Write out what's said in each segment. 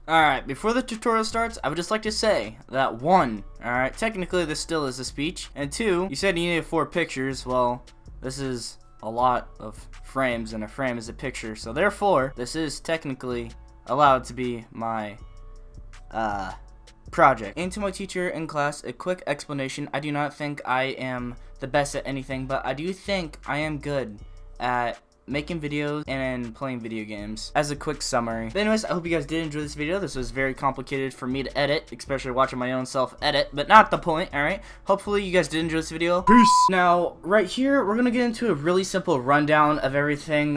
Alright, before the tutorial starts, I would just like to say that one, alright, technically this still is a speech, and two, you said you needed 4 pictures. Well, this is a lot of frames, and a frame is a picture, so therefore, this is technically allowed to be my, project. And to my teacher in class, a quick explanation. I do not think I am the best at anything, but I do think I am good at making videos and playing video games. As a quick summary. But anyways, I hope you guys did enjoy this video. This was very complicated for me to edit, especially watching my own self edit, but not the point, alright? Hopefully you guys did enjoy this video. Peace! Now, right here, we're gonna get into a really simple rundown of everything.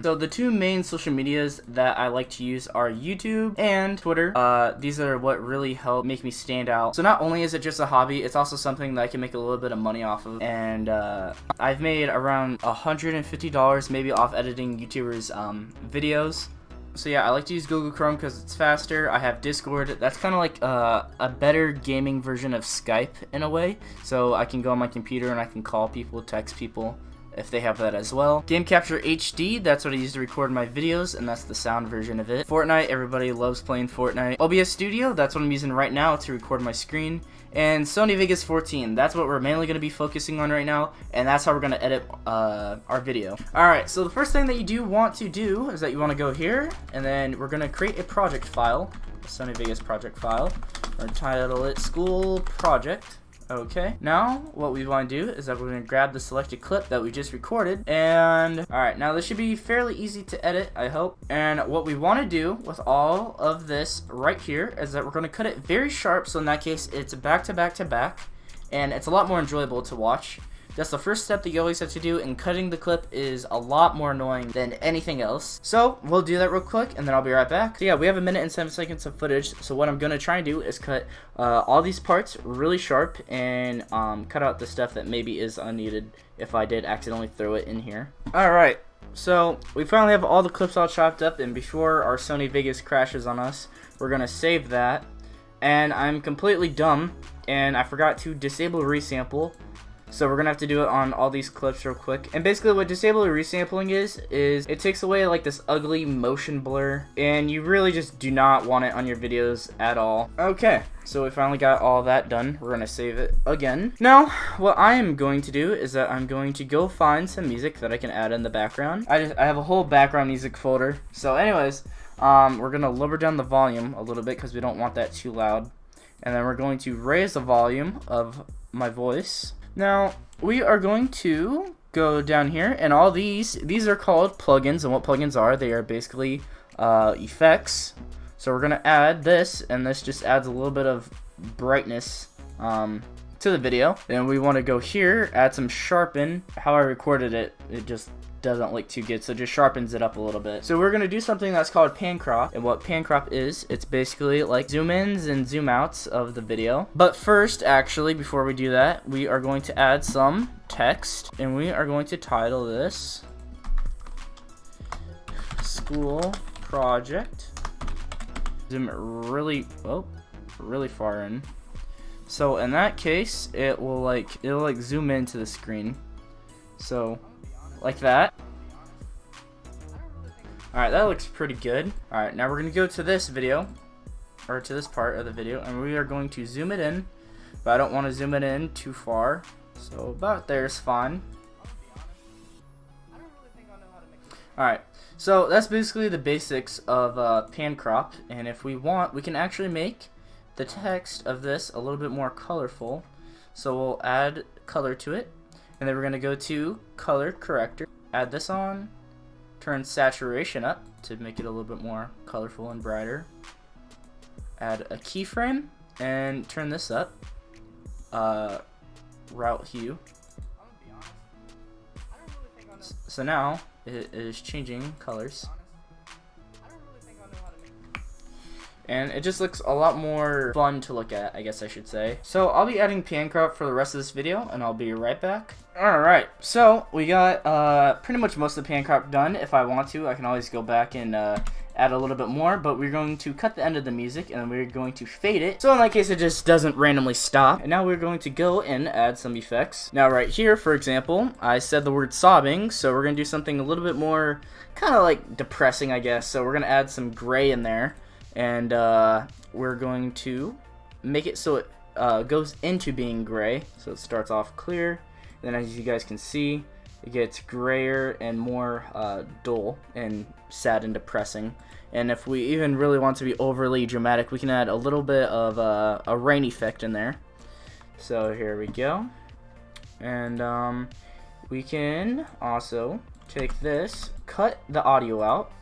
So the 2 main social medias that I like to use are YouTube and Twitter. These are what really help make me stand out. So not only is it just a hobby, it's also something that I can make a little bit of money off of. And I've made around $150 maybe off editing YouTubers videos. So yeah, I like to use Google Chrome because it's faster. I have Discord. That's kind of like a better gaming version of Skype in a way. So I can go on my computer and I can call people, text people if they have that as well. Game Capture HD, that's what I use to record my videos, and that's the sound version of it. Fortnite, everybody loves playing Fortnite. OBS Studio, that's what I'm using right now to record my screen. And Sony Vegas 14, that's what we're mainly going to be focusing on right now, and that's how we're going to edit our video. Alright, so the first thing that you do want to do is that you want to go here, and then we're going to create a project file, a Sony Vegas project file. We're going to title it School Project. Okay, now what we want to do is that we're going to grab the selected clip that we just recorded, and alright, now this should be fairly easy to edit, I hope. And what we want to do with all of this right here is that we're going to cut it very sharp, so in that case it's back to back to back, and it's a lot more enjoyable to watch. That's the first step that you always have to do, and cutting the clip is a lot more annoying than anything else. So we'll do that real quick, and then I'll be right back. So yeah, we have 1 minute and 7 seconds of footage, so what I'm going to try and do is cut all these parts really sharp, and cut out the stuff that maybe is unneeded if I did accidentally throw it in here. Alright, so we finally have all the clips all chopped up, and before our Sony Vegas crashes on us, we're going to save that. And I'm completely dumb, and I forgot to disable resample. So we're gonna have to do it on all these clips real quick. And basically what disable resampling is it takes away like this ugly motion blur, and you really just do not want it on your videos at all. Okay, so we finally got all that done. We're gonna save it again. Now, what I am going to do is that I'm going to go find some music that I can add in the background. I have a whole background music folder. So anyways, we're gonna lower down the volume a little bit because we don't want that too loud. And then we're going to raise the volume of my voice. Now, we are going to go down here, and all these are called plugins, and what plugins are, they are basically effects. So we're going to add this, and this just adds a little bit of brightness to the video. Then we want to go here, add some sharpen. How I recorded it, it just doesn't look too good, so it just sharpens it up a little bit. So we're gonna do something that's called pan crop, and what pan crop is, it's basically like zoom ins and zoom outs of the video. But first, actually, before we do that, we are going to add some text, and we are going to title this School Project. Zoom it really far in. So in that case, it'll zoom into the screen. So like that. Alright, that looks pretty good. Alright, now we're going to go to this video, or to this part of the video, and we are going to zoom it in, but I don't want to zoom it in too far, so about there is fine. Alright, so that's basically the basics of pan crop, and if we want, we can actually make the text of this a little bit more colorful. So we'll add color to it. And then we're going to go to color corrector, add this on, turn saturation up to make it a little bit more colorful and brighter, add a keyframe, and turn this up, route hue. So now it is changing colors. And it just looks a lot more fun to look at, I guess I should say. So I'll be adding pan crop for the rest of this video, and I'll be right back. Alright, so we got pretty much most of the pan crop done. If I want to, I can always go back and add a little bit more, but we're going to cut the end of the music, and then we're going to fade it. So in that case, it just doesn't randomly stop. And now we're going to go and add some effects. Now right here, for example, I said the word sobbing, so we're going to do something a little bit more kind of like depressing, I guess. So we're going to add some gray in there. and we're going to make it so it goes into being gray. So it starts off clear, and then as you guys can see, it gets grayer and more dull and sad and depressing. And if we even really want to be overly dramatic, we can add a little bit of a rain effect in there. So here we go. And we can also take this, cut the audio out,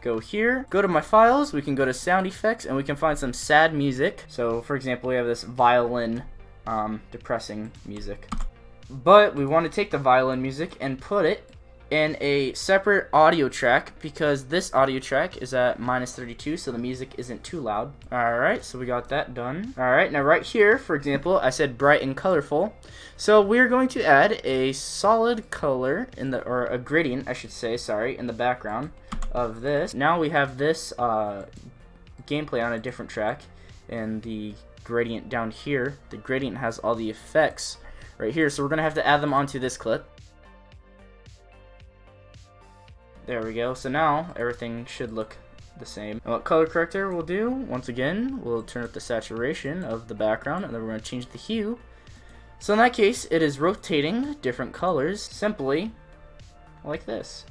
go here, go to my files, we can go to sound effects, and we can find some sad music. So for example, we have this violin depressing music. But we want to take the violin music and put it in a separate audio track, because this audio track is at -32, so the music isn't too loud. Alright, so we got that done. Alright, now right here, for example, I said bright and colorful. So we're going to add a solid color in the, or a gradient, I should say, sorry, in the background of this. Now we have this gameplay on a different track, and the gradient down here, the gradient has all the effects right here, so we're going to have to add them onto this clip. There we go. So now everything should look the same. And what color corrector we'll do, once again, we'll turn up the saturation of the background, and then we're going to change the hue. So in that case, it is rotating different colors simply like this.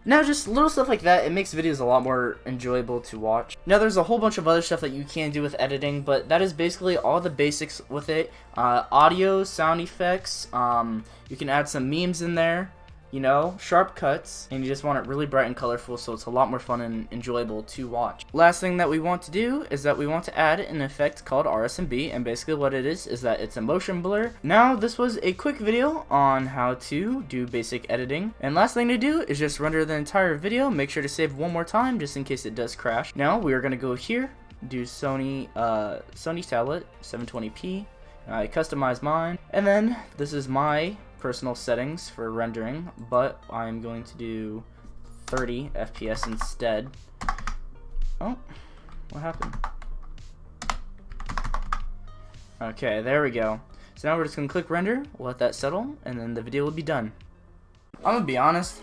Now, just little stuff like that, it makes videos a lot more enjoyable to watch. Now, there's a whole bunch of other stuff that you can do with editing, but that is basically all the basics with it. Audio, sound effects, you can add some memes in there, you know, sharp cuts, and you just want it really bright and colorful, so it's a lot more fun and enjoyable to watch. Last thing that we want to do is that we want to add an effect called RSMB, and basically what it is that it's a motion blur. Now, this was a quick video on how to do basic editing, and last thing to do is just render the entire video. Make sure to save one more time just in case it does crash. Now we are going to go here, do Sony tablet 720p. I customize mine, and then this is my personal settings for rendering, but I'm going to do 30 FPS instead. Oh, what happened? Okay, there we go. So now we're just gonna click render, let that settle, and then the video will be done. I'm gonna be honest,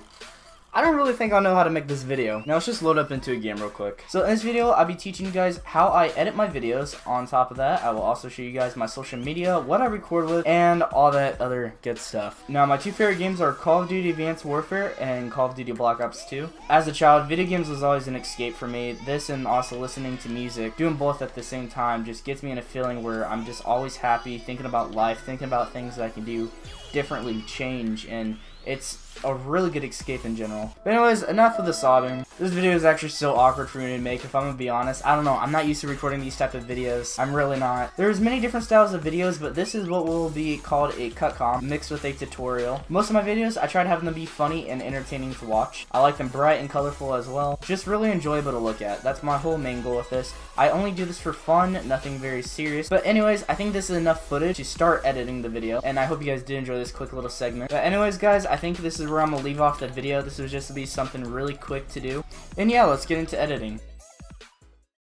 I don't really think I'll know how to make this video. Now let's just load up into a game real quick. So in this video, I'll be teaching you guys how I edit my videos. On top of that, I will also show you guys my social media, what I record with, and all that other good stuff. Now my two favorite games are Call of Duty Advanced Warfare and Call of Duty Black Ops 2. As a child, video games was always an escape for me. This and also listening to music, doing both at the same time, just gets me in a feeling where I'm just always happy, thinking about life, thinking about things that I can do differently, change, and it's a really good escape in general. But anyways, enough of the sobbing. This video is actually so awkward for me to make, if I'm gonna be honest. I don't know, I'm not used to recording these type of videos. I'm really not. There's many different styles of videos, but this is what will be called a cut comp mixed with a tutorial. Most of my videos, I try to have them be funny and entertaining to watch. I like them bright and colorful as well. Just really enjoyable to look at. That's my whole main goal with this. I only do this for fun, nothing very serious. But anyways, I think this is enough footage to start editing the video, and I hope you guys did enjoy this quick little segment. But anyways, guys, I think this is where I'm gonna leave off the video. This was just to be something really quick to do. And yeah, let's get into editing.